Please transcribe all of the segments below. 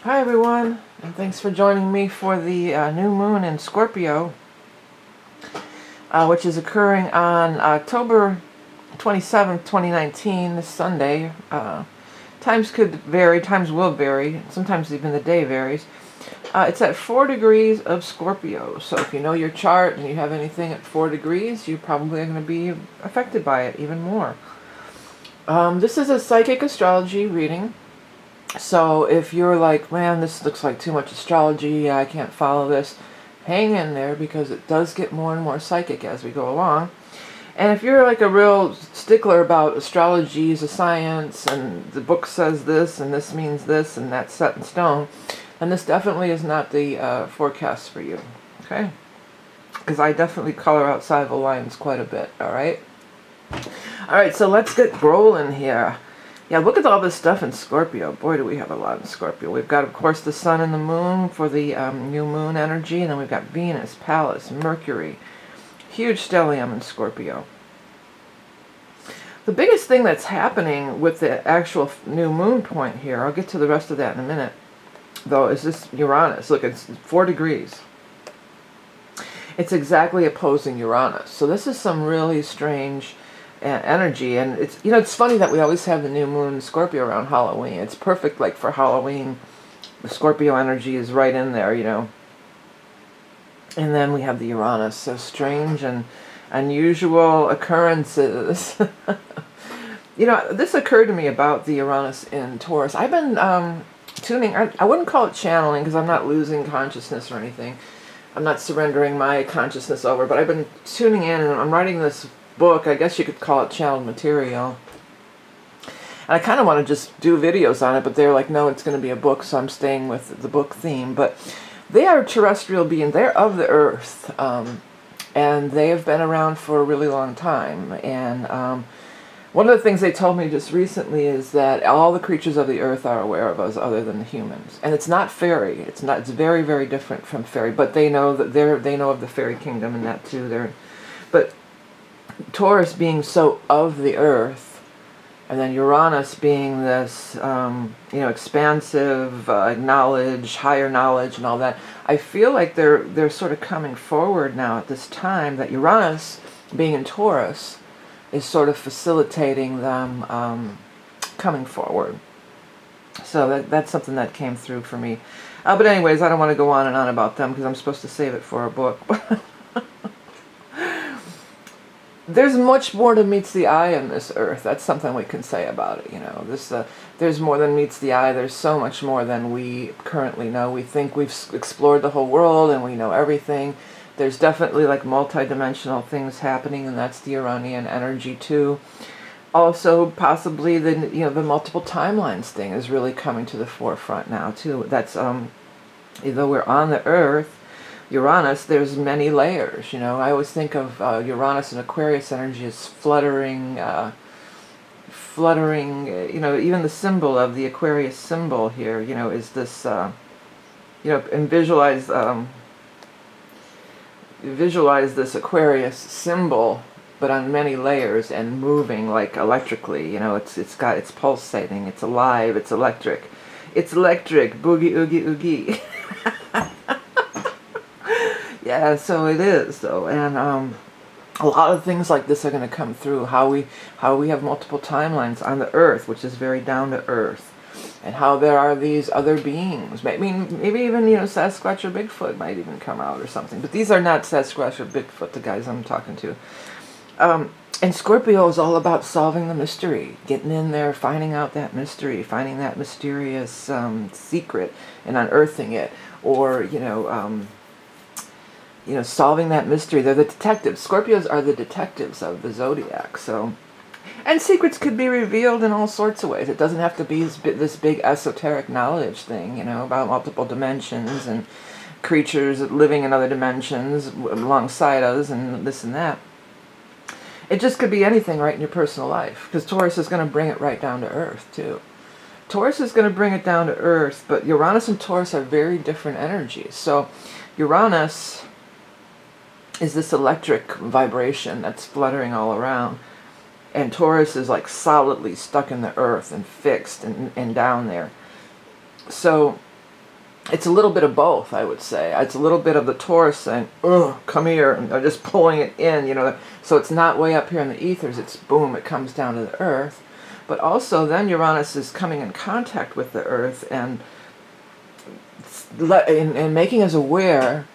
Hi everyone, and thanks for joining me for the new moon in Scorpio, which is occurring on October 27th, 2019, this Sunday. Times could vary, times will vary, sometimes even the day varies. It's at 4 degrees of Scorpio, so if you know your chart and you have anything at 4 degrees, you probably are going to be affected by it even more. This is a psychic astrology reading. So if you're like, man, this looks like too much astrology, I can't follow this, hang in there because it does get more and more psychic as we go along. And if you're like a real stickler about astrology is a science and the book says this and this means this and that's set in stone, then this definitely is not the forecast for you, okay? Because I definitely color outside the lines quite a bit, all right? All right, so let's get rolling here. Yeah, look at all this stuff in Scorpio. Boy, do we have a lot in Scorpio. We've got, of course, the sun and the moon for the new moon energy. And then we've got Venus, Pallas, Mercury. Huge stellium in Scorpio. The biggest thing that's happening with the actual new moon point here, I'll get to the rest of that in a minute, though, is this Uranus. Look, it's 4 degrees. It's exactly opposing Uranus. So this is some really strange energy, and it's, you know, it's funny that we always have the new moon in Scorpio around Halloween. It's perfect, like, for Halloween. The Scorpio energy is right in there, you know. And then we have the Uranus. So strange and unusual occurrences. You know, this occurred to me about the Uranus in Taurus. I've been tuning, I wouldn't call it channeling because I'm not losing consciousness or anything. I'm not surrendering my consciousness over, but I've been tuning in, and I'm writing this book. I guess you could call it channeled material. And I kind of want to just do videos on it, but they're like, no, it's going to be a book, so I'm staying with the book theme. But they are terrestrial beings. They're of the earth, and they have been around for a really long time. And one of the things they told me just recently is that all the creatures of the earth are aware of us other than the humans. And it's not fairy. It's very, very different from fairy. But they know that they know of the fairy kingdom and that too. But Taurus being so of the earth, and then Uranus being this, you know, expansive knowledge, higher knowledge, and all that. I feel like they're sort of coming forward now at this time. That Uranus, being in Taurus, is sort of facilitating them coming forward. So that's something that came through for me. But anyways, I don't want to go on and on about them because I'm supposed to save it for a book. There's much more to meets the eye in this earth. That's something we can say about it, you know. There's more than meets the eye. There's so much more than we currently know. We think we've explored the whole world and we know everything. There's definitely like multi-dimensional things happening, and that's the Uranian energy too. Also, possibly the multiple timelines thing is really coming to the forefront now too. That's though we're on the earth, Uranus, there's many layers, you know. I always think of Uranus and Aquarius energy as fluttering, you know, even the symbol of the Aquarius symbol here, you know, is this, you know, and visualize this Aquarius symbol, but on many layers and moving like electrically, you know, it's pulsating, it's alive, it's electric, boogie, oogie, oogie. Yeah, so it is, though, and a lot of things like this are going to come through. How we have multiple timelines on the Earth, which is very down to earth, and how there are these other beings. Maybe even, you know, Sasquatch or Bigfoot might even come out or something. But these are not Sasquatch or Bigfoot, the guys I'm talking to. And Scorpio is all about solving the mystery, getting in there, finding out that mystery, finding that mysterious secret, and unearthing it, or solving that mystery. They're the detectives. Scorpios are the detectives of the zodiac. So, and secrets could be revealed in all sorts of ways. It doesn't have to be this big esoteric knowledge thing, you know, about multiple dimensions and creatures living in other dimensions alongside us and this and that. It just could be anything right in your personal life, because Taurus is going to bring it right down to earth too. Taurus is going to bring it down to earth, but Uranus and Taurus are very different energies. So Uranus is this electric vibration that's fluttering all around. And Taurus is like solidly stuck in the earth and fixed and down there. So it's a little bit of both, I would say. It's a little bit of the Taurus saying, "Ugh, come here," and they're just pulling it in, you know. So it's not way up here in the ethers. It's boom, it comes down to the earth. But also then Uranus is coming in contact with the earth and making us aware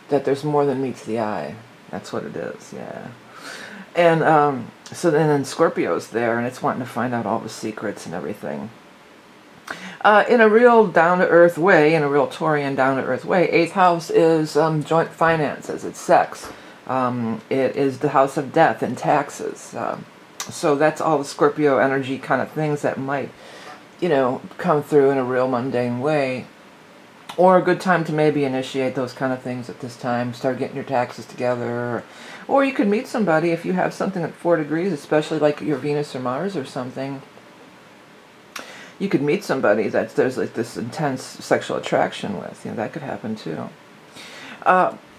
that there's more than meets the eye. That's what it is, yeah. And so then Scorpio's there, and it's wanting to find out all the secrets and everything. In a real down-to-earth way, in a real Taurian down-to-earth way, 8th house is joint finances, it's sex. It is the house of death and taxes. So that's all the Scorpio energy kind of things that might, you know, come through in a real mundane way. Or a good time to maybe initiate those kind of things at this time. Start getting your taxes together. Or you could meet somebody if you have something at 4 degrees, especially like your Venus or Mars or something. You could meet somebody that there's like this intense sexual attraction with. You know, that could happen too.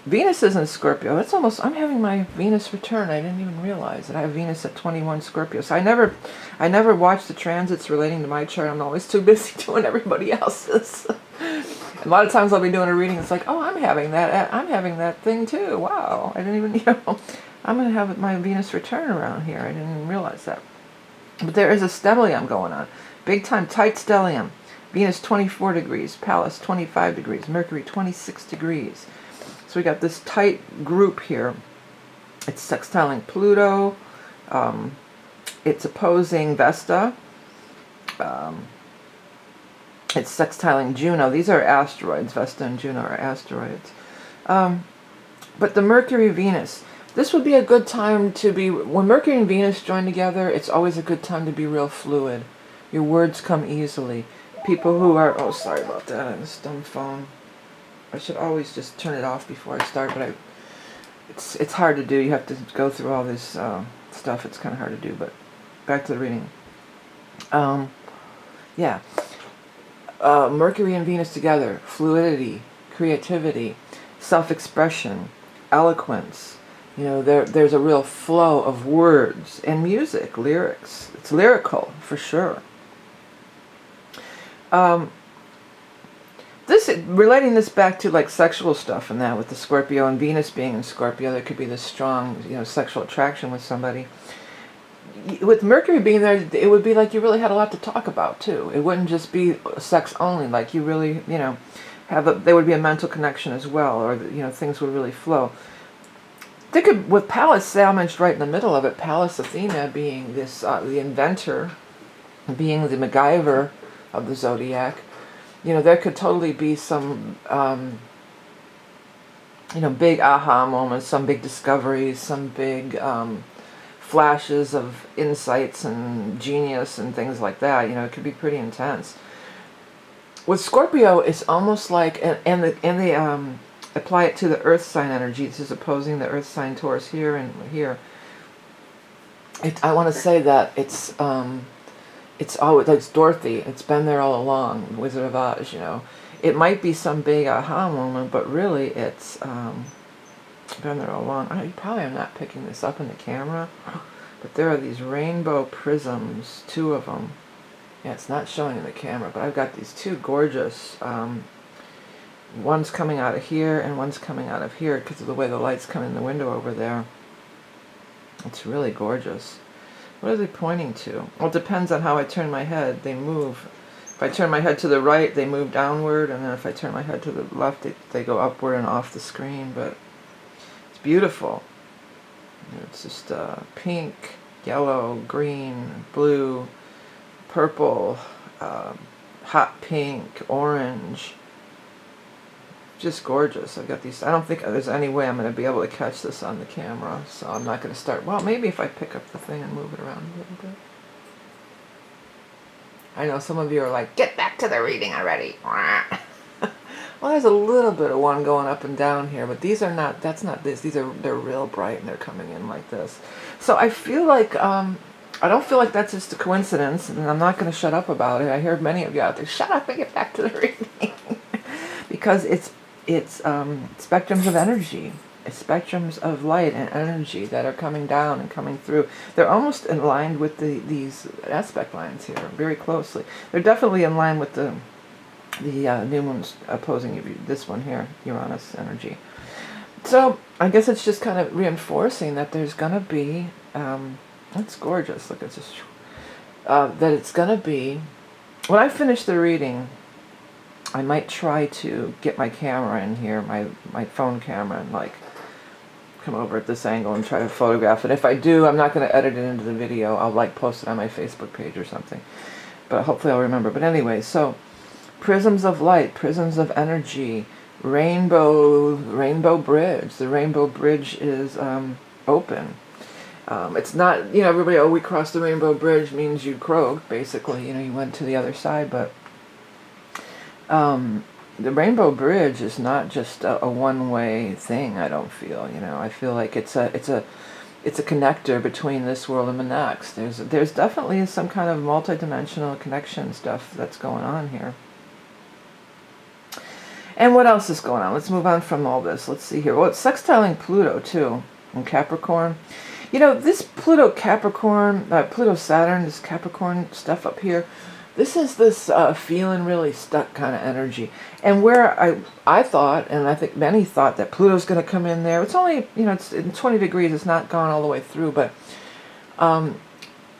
Venus is in Scorpio. It's almost, I'm having my Venus return. I didn't even realize that I have Venus at 21 Scorpio. So I never watch the transits relating to my chart. I'm always too busy doing everybody else's. A lot of times I'll be doing a reading. It's like, oh, I'm having that thing too. Wow, I didn't even, you know, I'm going to have my Venus return around here. I didn't even realize that. But there is a stellium going on. Big time, tight stellium. Venus 24 degrees, Pallas 25 degrees, Mercury 26 degrees. So we got this tight group here. It's sextiling Pluto. It's opposing Vesta. It's sextiling Juno. These are asteroids. Vesta and Juno are asteroids. But the Mercury-Venus, this would be a good time to be, when Mercury and Venus join together, it's always a good time to be real fluid. Your words come easily. People who are, oh, sorry about that, I have this dumb phone. I should always just turn it off before I start, but it's hard to do. You have to go through all this stuff. It's kind of hard to do, but back to the reading. Yeah. Mercury and Venus together, fluidity, creativity, self-expression, eloquence. You know, there's a real flow of words and music, lyrics. It's lyrical, for sure. Relating this back to like sexual stuff and that, with the Scorpio and Venus being in Scorpio, there could be this strong, you know, sexual attraction with somebody. With Mercury being there, it would be like you really had a lot to talk about too. It wouldn't just be sex only. Like you really, you know, there would be a mental connection as well, or you know, things would really flow. They could, with Pallas sandwiched right in the middle of it, Pallas Athena being this the inventor, being the MacGyver of the zodiac. You know, there could totally be some, you know, big aha moments, some big discoveries, some big flashes of insights and genius and things like that. You know, it could be pretty intense. With Scorpio, it's almost like, and they apply it to the Earth sign energy. This is opposing the Earth sign Taurus here and here. I want to say that it's always, like, it's Dorothy. It's been there all along, Wizard of Oz, you know. It might be some big aha moment, but really it's been there all along. You probably am not picking this up in the camera, but there are these rainbow prisms, 2 of them. Yeah, it's not showing in the camera, but I've got these 2 gorgeous, one's coming out of here and one's coming out of here because of the way the lights come in the window over there. It's really gorgeous. What are they pointing to? Well, it depends on how I turn my head. They move. If I turn my head to the right, they move downward, and then if I turn my head to the left, they go upward and off the screen. But it's beautiful. It's just pink, yellow, green, blue, purple, hot pink, orange. Just gorgeous. I've got these. I don't think there's any way I'm going to be able to catch this on the camera, so I'm not going to start. Well, maybe if I pick up the thing and move it around a little bit. I know some of you are like, get back to the reading already. Well, there's a little bit of one going up and down here, but these are not. That's not this. They're real bright and they're coming in like this. So I feel like I don't feel like that's just a coincidence, and I'm not going to shut up about it. I hear many of you out there, shut up and get back to the reading, because it's spectrums of energy. It's spectrums of light and energy that are coming down and coming through. They're almost in line with these aspect lines here, very closely. They're definitely in line with the The new moon's opposing this one here, Uranus energy. So I guess it's just kind of reinforcing that there's going to be, that's gorgeous, look, it's just, that it's going to be, when I finish the reading, I might try to get my camera in here, my phone camera, and like come over at this angle and try to photograph it. If I do, I'm not going to edit it into the video. I'll like post it on my Facebook page or something. But hopefully I'll remember. But anyway, so prisms of light, prisms of energy, rainbow bridge. The rainbow bridge is open. It's not, you know, everybody, oh, we crossed the rainbow bridge means you croaked, basically. You know, you went to the other side, but the rainbow bridge is not just a one-way thing. I don't feel, you know. I feel like it's a connector between this world and the next. There's definitely some kind of multidimensional connection stuff that's going on here. And what else is going on? Let's move on from all this. Let's see here. Well, it's sextiling Pluto too in Capricorn. You know, this Pluto Capricorn, Pluto Saturn, this Capricorn stuff up here. This is this feeling really stuck kind of energy. And where I thought, and I think many thought, that Pluto's going to come in there. It's only, you know, it's in 20 degrees. It's not gone all the way through. But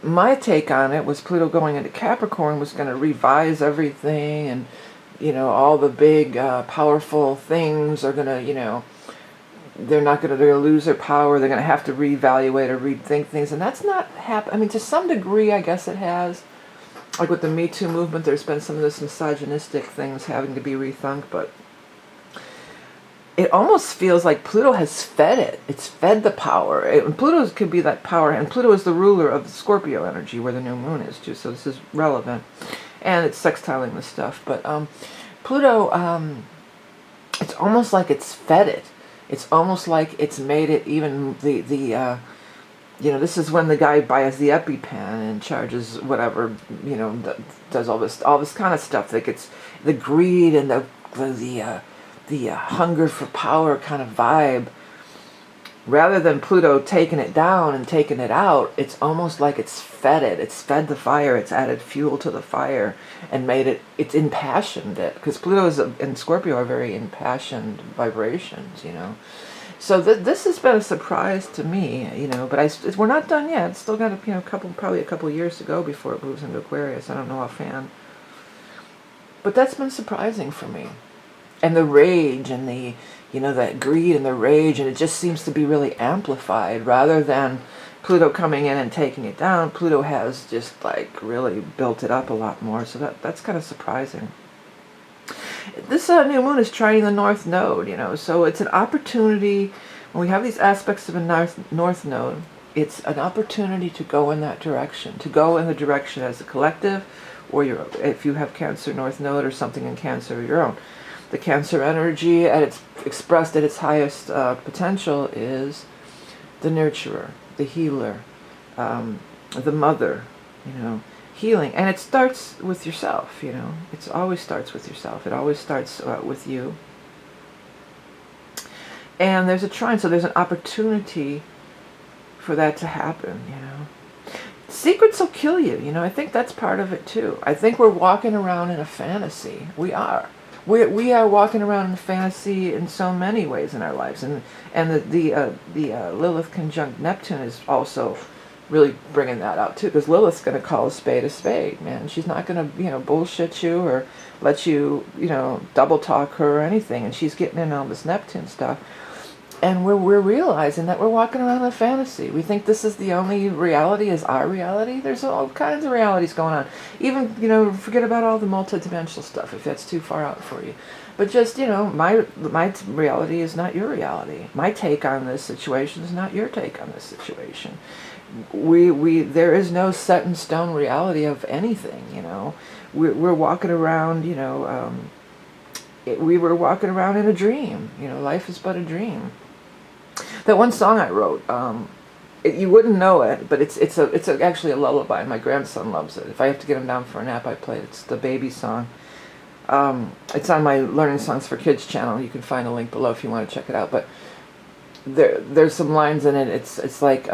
my take on it was Pluto going into Capricorn was going to revise everything. And, you know, all the big, powerful things are going to, you know, they're going to lose their power. They're going to have to reevaluate or rethink things. And that's not happening. I mean, to some degree, I guess it has. Like with the Me Too movement, there's been some of this misogynistic things having to be rethunk, but it almost feels like Pluto has fed it. It's fed the power. Pluto could be that power, and Pluto is the ruler of the Scorpio energy, where the new moon is too, so this is relevant. And it's sextiling the stuff, but Pluto, it's almost like it's fed it. It's almost like it's made it even you know, this is when the guy buys the EpiPen and charges whatever, you know, does all this kind of stuff. Like it's the greed and the hunger for power kind of vibe. Rather than Pluto taking it down and taking it out, it's almost like it's fed it. It's fed the fire. It's added fuel to the fire and made it. It's impassioned it, because Pluto and Scorpio are very impassioned vibrations, you know. So this has been a surprise to me, you know, but we're not done yet. It's still got probably a couple years to go before it moves into Aquarius. I don't know offhand. But that's been surprising for me. And the rage and the, you know, that greed and the rage, and it just seems to be really amplified rather than Pluto coming in and taking it down. Pluto has just like really built it up a lot more. So that's kind of surprising. This new moon is trining the North Node, you know, so it's an opportunity. When we have these aspects of a North Node, it's an opportunity to go in that direction, to go in the direction as a collective, or if you have Cancer North Node or something in Cancer of your own. The Cancer energy, expressed at its highest potential, is the nurturer, the healer, the mother, you know. Healing, and it starts with yourself, you know. It always starts with yourself. It always starts with you. And there's a trine, so there's an opportunity for that to happen, you know. Secrets will kill you, you know. I think that's part of it too. I think we're walking around in a fantasy. We are. We are walking around in a fantasy in so many ways in our lives, and the Lilith conjunct Neptune is also really bringing that out too, because Lilith's going to call a spade, man. She's not going to, you know, bullshit you or let you, you know, double talk her or anything. And she's getting in all this Neptune stuff, and we're realizing that we're walking around in a fantasy. We think this is the only reality, is our reality. There's all kinds of realities going on. Even, you know, forget about all the multidimensional stuff if that's too far out for you. But just, you know, my reality is not your reality. My take on this situation is not your take on this situation. There is no set in stone reality of anything, you know. We're walking around, you know, we were walking around in a dream, you know. Life is but a dream. That one song I wrote, you wouldn't know it, but it's actually a lullaby. My grandson loves it. If I have to get him down for a nap, I play it. It's the baby song. It's on my Learning Songs for Kids channel. You can find a link below if you want to check it out. But there's some lines in it. It's like,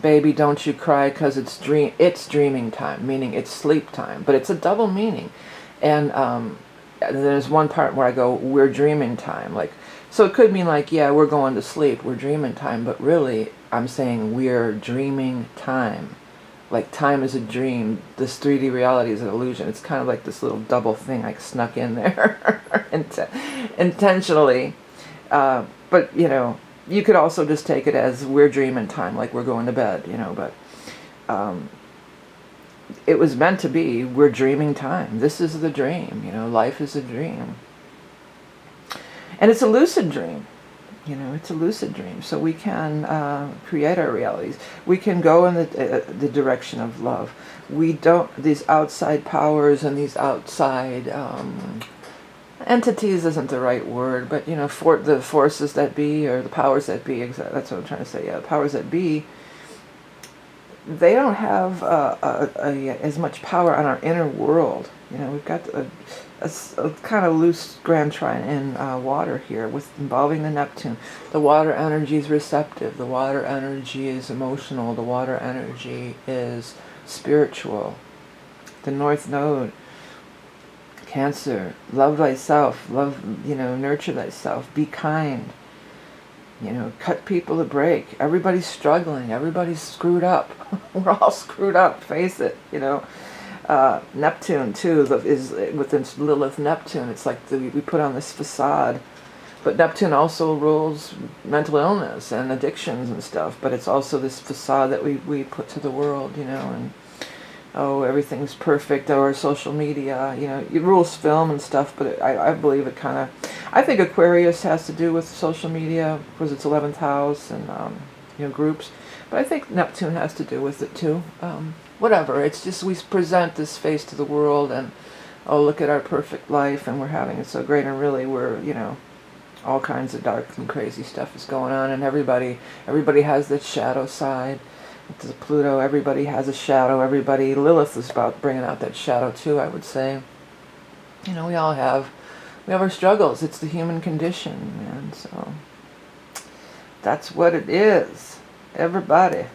baby, don't you cry, 'cause it's dreaming time, meaning it's sleep time. But it's a double meaning, and there's one part where I go, we're dreaming time. Like, so it could mean like, yeah, we're going to sleep, we're dreaming time, but really I'm saying we're dreaming time. Like time is a dream, this 3D reality is an illusion. It's kind of like this little double thing I snuck in there intentionally. But, you know, you could also just take it as we're dreaming time, like we're going to bed, you know, but it was meant to be, we're dreaming time. This is the dream, you know, life is a dream. And it's a lucid dream. You know, it's a lucid dream, so we can create our realities. We can go in the direction of love. We don't, these outside powers and these outside entities isn't the right word, but, you know, the forces that be, or the powers that be, that's what I'm trying to say, yeah, the powers that be, they don't have as much power on our inner world. You know, we've got a kind of loose grand trine in water here, with involving the Neptune. The water energy is receptive. The water energy is emotional. The water energy is spiritual. The North Node, Cancer, love thyself. Love, you know, nurture thyself. Be kind. You know, cut people a break. Everybody's struggling. Everybody's screwed up. We're all screwed up. Face it. You know. Neptune too is within Lilith Neptune. It's like we put on this facade, but Neptune also rules mental illness and addictions and stuff. But it's also this facade that we put to the world, you know, and oh, everything's perfect. Or social media, you know, it rules film and stuff. But I believe it kind of. I think Aquarius has to do with social media because it's 11th house and you know, groups. But I think Neptune has to do with it too. Whatever, it's just we present this face to the world and, oh, look at our perfect life and we're having it so great, and really we're, you know, all kinds of dark and crazy stuff is going on, and everybody has this shadow side. It's Pluto, everybody has a shadow, Lilith is about bringing out that shadow too, I would say. You know, we have our struggles. It's the human condition, man, so that's what it is. Everybody.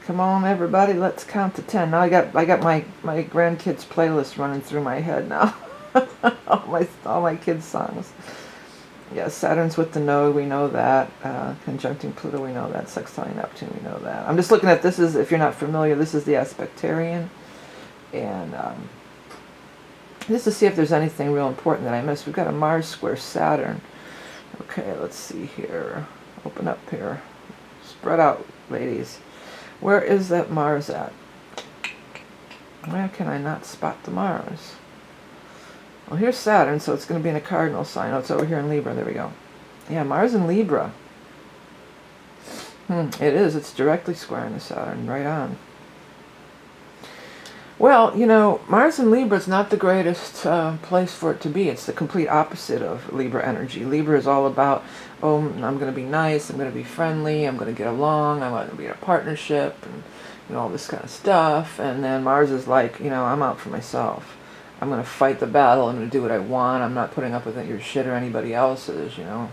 Come on, everybody, let's count to 10. Now I got my grandkids' playlist running through my head now. all my kids' songs. Yeah, Saturn's with the node, we know that. Conjuncting Pluto, we know that. Sextiling Neptune, we know that. I'm just looking at this, if you're not familiar, this is the aspectarian. And just to see if there's anything real important that I missed. We've got a Mars square Saturn. Okay, let's see here. Open up here. Spread out, ladies. Where is that Mars at? Where can I not spot the Mars? Well, here's Saturn, so it's going to be in a cardinal sign. Oh, it's over here in Libra. There we go. Yeah, Mars in Libra. It is. It's directly squaring the Saturn. Right on. Well, you know, Mars in Libra is not the greatest place for it to be. It's the complete opposite of Libra energy. Libra is all about, oh, I'm going to be nice, I'm going to be friendly, I'm going to get along, I'm going to be in a partnership, and, you know, all this kind of stuff. And then Mars is like, you know, I'm out for myself. I'm going to fight the battle, I'm going to do what I want, I'm not putting up with your shit or anybody else's, you know.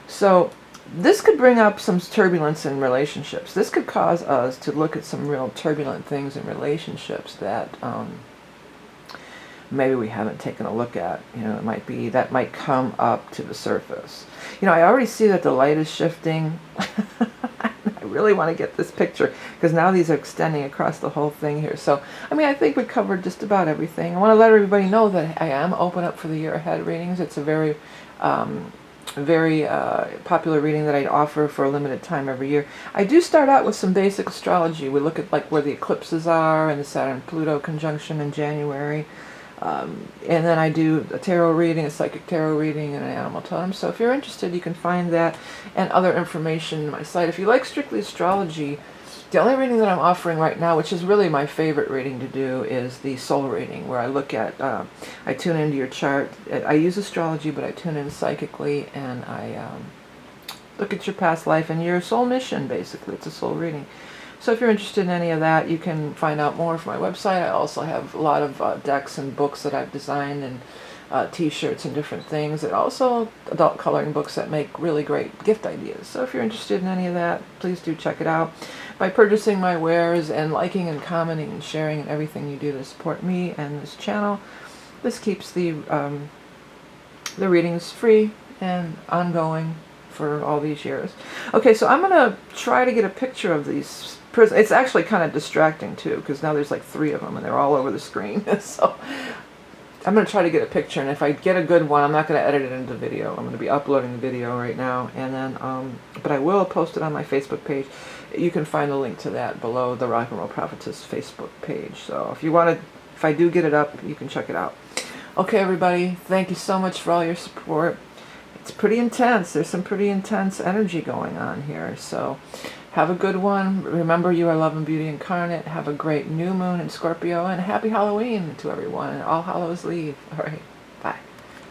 So this could bring up some turbulence in relationships. This could cause us to look at some real turbulent things in relationships that maybe we haven't taken a look at. You know, that might come up to the surface. You know, I already see that the light is shifting. I really want to get this picture because now these are extending across the whole thing here. So, I mean, I think we covered just about everything. I want to let everybody know that I am open up for the year ahead readings. It's a very popular reading that I offer for a limited time every year. I do start out with some basic astrology. We look at like where the eclipses are and the Saturn-Pluto conjunction in January. And then I do a tarot reading, a psychic tarot reading, and an animal totem. So if you're interested, you can find that and other information on my site. If you like strictly astrology, the only reading that I'm offering right now, which is really my favorite reading to do, is the soul reading, where I look at, I tune into your chart. I use astrology, but I tune in psychically, and I look at your past life and your soul mission, basically. It's a soul reading. So if you're interested in any of that, you can find out more from my website. I also have a lot of decks and books that I've designed, and t-shirts and different things, and also adult coloring books that make really great gift ideas. So if you're interested in any of that, please do check it out by purchasing my wares and liking and commenting and sharing and everything you do to support me and this channel. this keeps the readings free and ongoing for all these years. Okay, so I'm gonna try to get a picture of these prisms. It's actually kind of distracting too, because now there's like 3 of them and they're all over the screen. So I'm gonna try to get a picture, and if I get a good one, I'm not gonna edit it into video. I'm gonna be uploading the video right now, and then but I will post it on my Facebook page. You can find the link to that below the Rock and Roll Prophetess Facebook page. So if you want to, if I do get it up, you can check it out. Okay, everybody, thank you so much for all your support. It's pretty intense. There's some pretty intense energy going on here. So have a good one. Remember, you are love and beauty incarnate. Have a great new moon in Scorpio, and happy Halloween to everyone, and All Hallows Eve. All right.